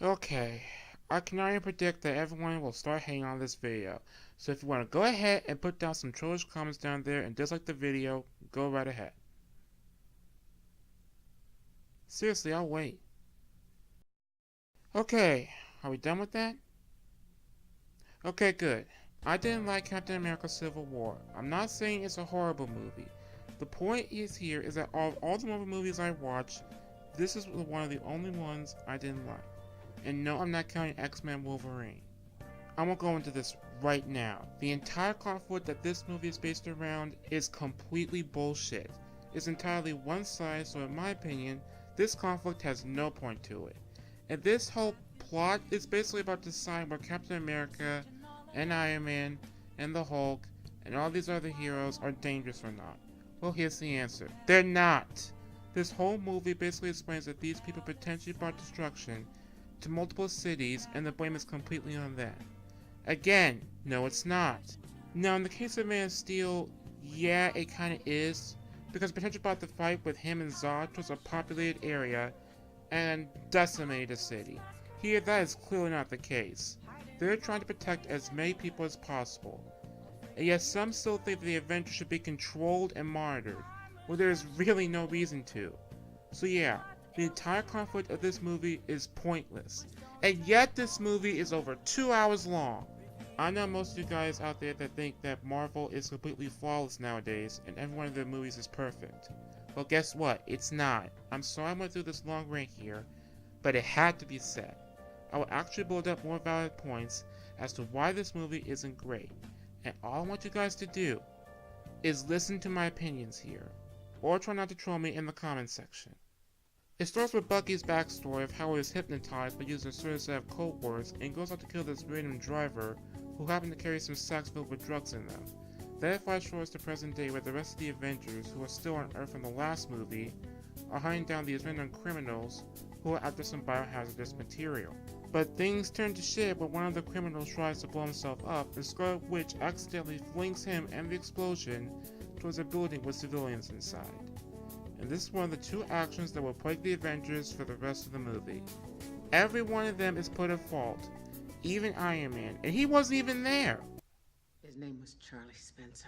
Okay, I can already predict that everyone will start hating on this video. So if you want to go ahead and put down some trollish comments down there and dislike the video, go right ahead. Seriously, I'll wait. Okay, are we done with that? Okay, good. I didn't like Captain America Civil War. I'm not saying it's a horrible movie. The point is that of all the Marvel movies I watched, this is one of the only ones I didn't like. And no, I'm not counting X-Men Wolverine. I'm gonna go into this right now. The entire conflict that this movie is based around is completely bullshit. It's entirely one side, so in my opinion, this conflict has no point to it. And this whole plot is basically about deciding where Captain America and Iron Man and the Hulk and all these other heroes are dangerous or not. Well, here's the answer. They're not! This whole movie basically explains that these people potentially brought destruction to multiple cities and the blame is completely on them. Again, no it's not. Now in the case of Man of Steel, yeah it kinda is, because potentially brought the fight with him and Zod towards a populated area and decimated the city. Here that is clearly not the case. They're trying to protect as many people as possible. And yet some still think that the Avengers should be controlled and monitored, where there is really no reason to. So yeah, the entire conflict of this movie is pointless. And yet this movie is over 2 hours long. I know most of you guys out there that think that Marvel is completely flawless nowadays and every one of their movies is perfect. Well guess what, it's not. I'm sorry I went through this long rant here, but it had to be said. I will actually build up more valid points as to why this movie isn't great. And all I want you guys to do is listen to my opinions here, or try not to troll me in the comments section. It starts with Bucky's backstory of how he was hypnotized by using a certain set of code words and goes out to kill this random driver who happened to carry some sacks filled with drugs in them. Then it flies forward to present day where the rest of the Avengers, who are still on Earth from the last movie, are hunting down these random criminals who are after some biohazardous material. But things turn to shit when one of the criminals tries to blow himself up and Scarlet Witch accidentally flings him and the explosion towards a building with civilians inside. And this is one of the two actions that will plague the Avengers for the rest of the movie. Every one of them is put at fault, even Iron Man, and he wasn't even there. His name was Charlie Spencer.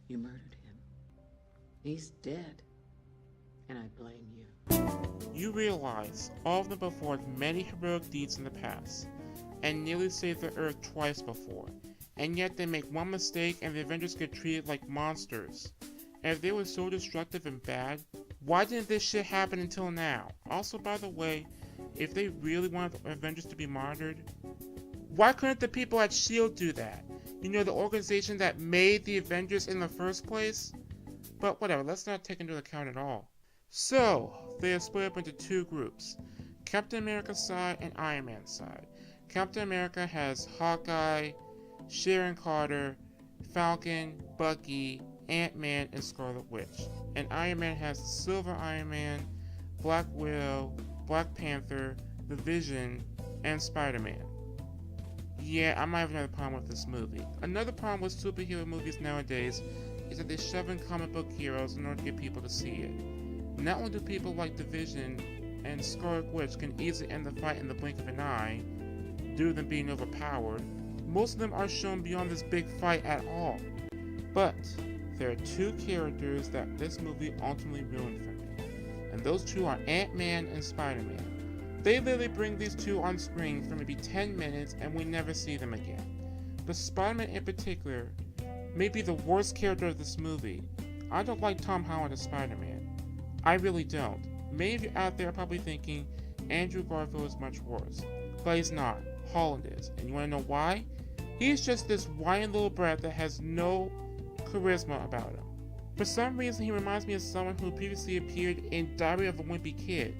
You murdered him. He's dead. And I blame you. You realize all of them performed many heroic deeds in the past, and nearly saved the Earth twice before, and yet they make one mistake and the Avengers get treated like monsters. And if they were so destructive and bad, why didn't this shit happen until now? Also, by the way, if they really wanted the Avengers to be monitored, why couldn't the people at S.H.I.E.L.D. do that? You know, the organization that made the Avengers in the first place? But whatever, let's not take into account at all. So, they are split up into two groups, Captain America's side and Iron Man's side. Captain America has Hawkeye, Sharon Carter, Falcon, Bucky, Ant-Man, and Scarlet Witch. And Iron Man has Silver Iron Man, Black Widow, Black Panther, The Vision, and Spider-Man. Yeah, I might have another problem with this movie. Another problem with superhero movies nowadays is that they shove in comic book heroes in order to get people to see it. Not only do people like The Vision and Scarlet Witch can easily end the fight in the blink of an eye, due to them being overpowered, most of them aren't shown beyond this big fight at all. But there are two characters that this movie ultimately ruined for me, and those two are Ant-Man and Spider-Man. They literally bring these two on screen for maybe 10 minutes and we never see them again. But Spider-Man in particular may be the worst character of this movie. I don't like Tom Holland as Spider-Man. I really don't. Many of you out there are probably thinking Andrew Garfield is much worse, but he's not. Holland is. And you want to know why? He's just this whiny little brat that has no charisma about him. For some reason, he reminds me of someone who previously appeared in Diary of a Wimpy Kid.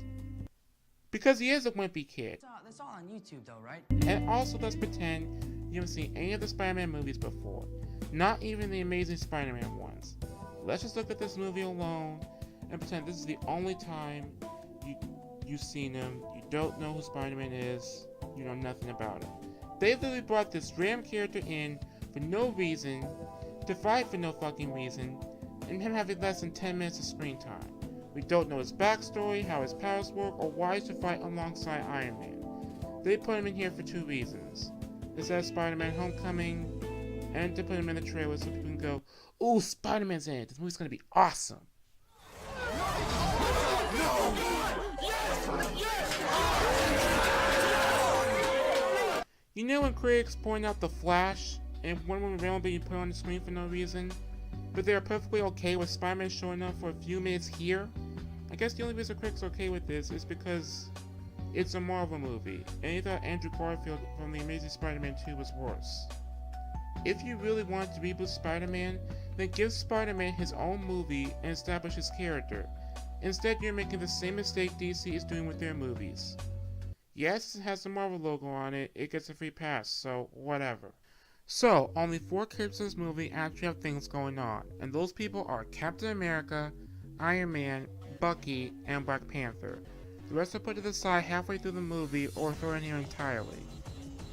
Because he is a wimpy kid. That's all on YouTube though, right? And also let's pretend you haven't seen any of the Spider-Man movies before. Not even the Amazing Spider-Man ones. Let's just look at this movie alone and pretend this is the only time you've seen him, you don't know who Spider-Man is, you know nothing about him. They literally brought this random character in for no reason, to fight for no fucking reason, and him having less than 10 minutes of screen time. We don't know his backstory, how his powers work, or why he's to fight alongside Iron Man. They put him in here for two reasons. This has Spider-Man Homecoming, and to put him in the trailer so people can go, ooh, Spider-Man's in it, this movie's gonna be awesome. You know when critics point out The Flash and Wonder Woman villain being put on the screen for no reason, but they are perfectly okay with Spider-Man showing up for a few minutes here? I guess the only reason critics are okay with this is because it's a Marvel movie, and they thought Andrew Garfield from The Amazing Spider-Man 2 was worse. If you really wanted to reboot Spider-Man, then give Spider-Man his own movie and establish his character. Instead, you're making the same mistake DC is doing with their movies. Yes, it has the Marvel logo on it, it gets a free pass, so whatever. So, only 4 characters in this movie actually have things going on, and those people are Captain America, Iron Man, Bucky, and Black Panther. The rest are put to the side halfway through the movie or thrown in here entirely.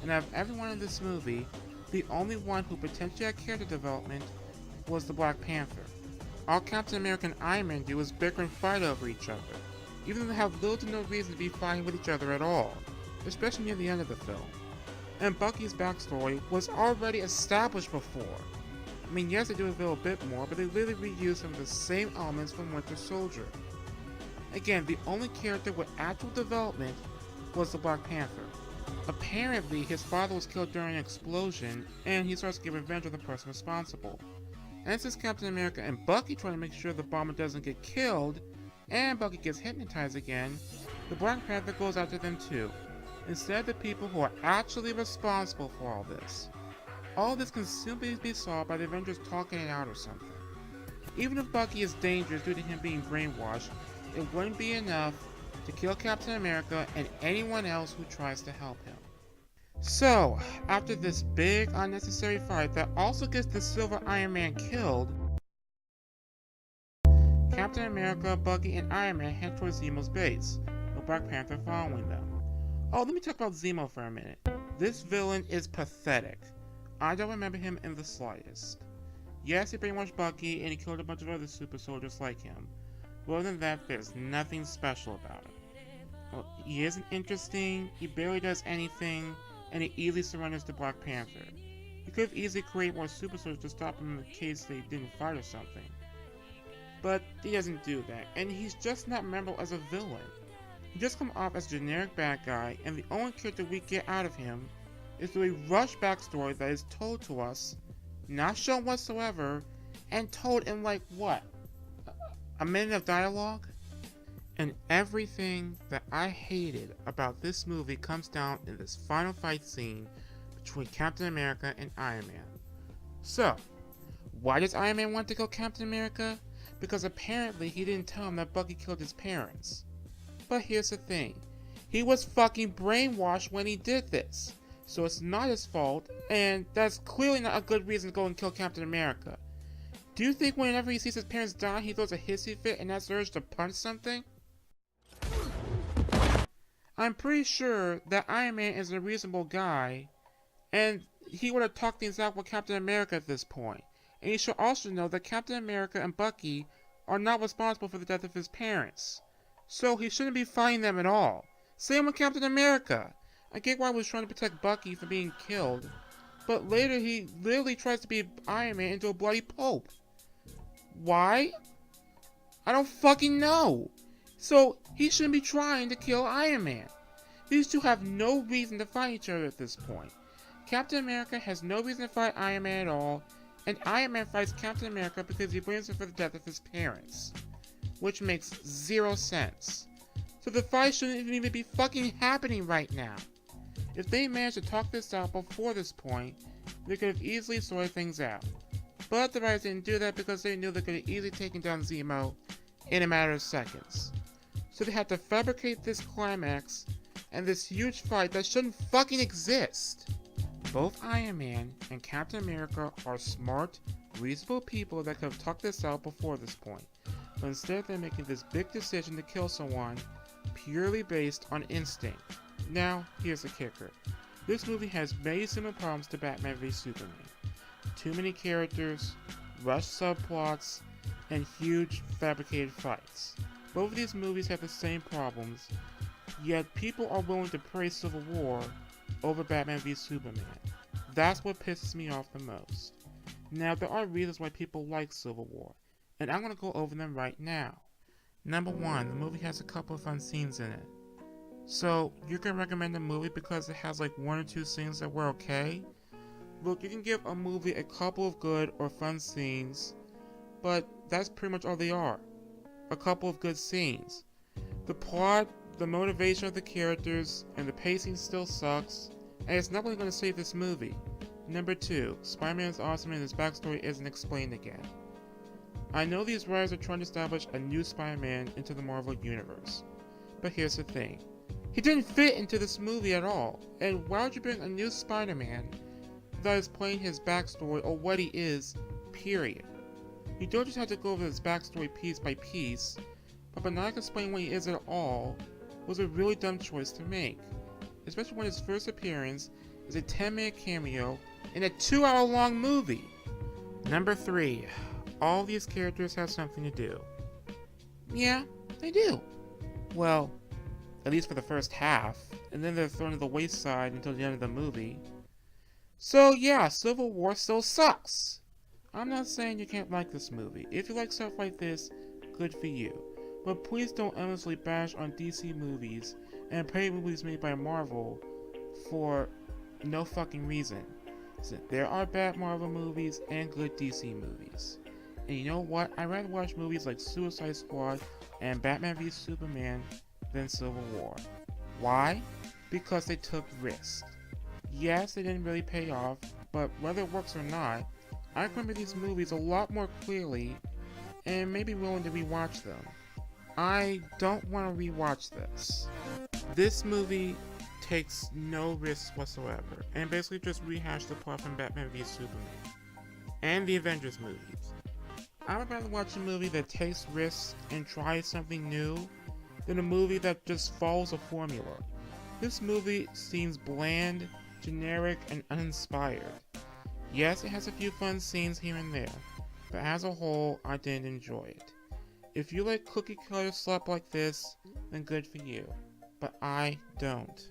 And out of everyone in this movie, the only one who potentially had character development was the Black Panther. All Captain America and Iron Man do is bicker and fight over each other, even though they have little to no reason to be fighting with each other at all, especially near the end of the film. And Bucky's backstory was already established before. I mean, yes, they do reveal a bit more, but they literally reuse some of the same elements from Winter Soldier. Again, the only character with actual development was the Black Panther. Apparently, his father was killed during an explosion, and he starts to get revenge on the person responsible. And since Captain America and Bucky try to make sure the bomber doesn't get killed, and Bucky gets hypnotized again, the Black Panther goes after them too, instead of the people who are actually responsible for all this. All this can simply be solved by the Avengers talking it out or something. Even if Bucky is dangerous due to him being brainwashed, it wouldn't be enough to kill Captain America and anyone else who tries to help him. So, after this big unnecessary fight that also gets the Silver Iron Man killed, Captain America, Bucky, and Iron Man head towards Zemo's base, with Black Panther following them. Oh, let me talk about Zemo for a minute. This villain is pathetic. I don't remember him in the slightest. Yes, he brainwashed Bucky and he killed a bunch of other super soldiers like him. But other than that, there's nothing special about him. Well, he isn't interesting, he barely does anything, and he easily surrenders to Black Panther. He could have easily created more super soldiers to stop him in case they didn't fight or something. But he doesn't do that, and he's just not memorable as a villain. He just comes off as a generic bad guy, and the only character we get out of him is through a rushed backstory that is told to us, not shown whatsoever, and told in like what? A minute of dialogue? And everything that I hated about this movie comes down in this final fight scene between Captain America and Iron Man. So, why does Iron Man want to kill Captain America? Because apparently he didn't tell him that Bucky killed his parents. But here's the thing, he was fucking brainwashed when he did this. So it's not his fault, and that's clearly not a good reason to go and kill Captain America. Do you think whenever he sees his parents die, he throws a hissy fit and has the urge to punch something? I'm pretty sure that Iron Man is a reasonable guy, and he would have talked things out with Captain America at this point. And you should also know that Captain America and Bucky are not responsible for the death of his parents. So he shouldn't be fighting them at all. Same with Captain America. I get why he was trying to protect Bucky from being killed, but later he literally tries to beat Iron Man into a bloody pulp. Why? I don't fucking know. So he shouldn't be trying to kill Iron Man. These two have no reason to fight each other at this point. Captain America has no reason to fight Iron Man at all, and Iron Man fights Captain America because he blames him for the death of his parents. Which makes zero sense. So the fight shouldn't even be fucking happening right now. If they managed to talk this out before this point, they could have easily sorted things out. But the writers didn't do that because they knew they could have easily taken down Zemo in a matter of seconds. So they had to fabricate this climax and this huge fight that shouldn't fucking exist. Both Iron Man and Captain America are smart, reasonable people that could have talked this out before this point. But instead they're making this big decision to kill someone purely based on instinct. Now, here's the kicker. This movie has many similar problems to Batman v Superman. Too many characters, rushed subplots, and huge fabricated fights. Both of these movies have the same problems, yet people are willing to praise Civil War over Batman v Superman. That's what pisses me off the most. Now, there are reasons why people like Civil War, and I'm going to go over them right now. Number 1, the movie has a couple of fun scenes in it. So, you can recommend the movie because it has like 1 or 2 scenes that were okay? Look, you can give a movie a couple of good or fun scenes, but that's pretty much all they are. A couple of good scenes. The plot, the motivation of the characters, and the pacing still sucks, and it's not really going to save this movie. Number 2, Spider-Man is awesome and his backstory isn't explained again. I know these writers are trying to establish a new Spider-Man into the Marvel Universe, but here's the thing. He didn't fit into this movie at all, and why would you bring a new Spider-Man that is playing his backstory or what he is, period? You don't just have to go over his backstory piece by piece, but by not explaining what he is at all was a really dumb choice to make, especially when his first appearance is a 10-minute cameo in a 2-hour-long movie. Number 3, all these characters have something to do. Yeah, they do. Well, at least for the first half, and then they're thrown to the wayside until the end of the movie. So yeah, Civil War still sucks. I'm not saying you can't like this movie. If you like stuff like this, good for you. But please don't endlessly bash on DC movies and praise movies made by Marvel for no fucking reason. So there are bad Marvel movies and good DC movies. And you know what? I'd rather watch movies like Suicide Squad and Batman v Superman than Civil War. Why? Because they took risks. Yes, they didn't really pay off, but whether it works or not, I remember these movies a lot more clearly and may be willing to rewatch them. I don't want to rewatch this. This movie takes no risks whatsoever and basically just rehashed the plot from Batman v Superman and the Avengers movies. I would rather watch a movie that takes risks and tries something new than a movie that just follows a formula. This movie seems bland, generic, and uninspired. Yes, it has a few fun scenes here and there, but as a whole, I didn't enjoy it. If you like cookie cutter slop like this, then good for you, but I don't.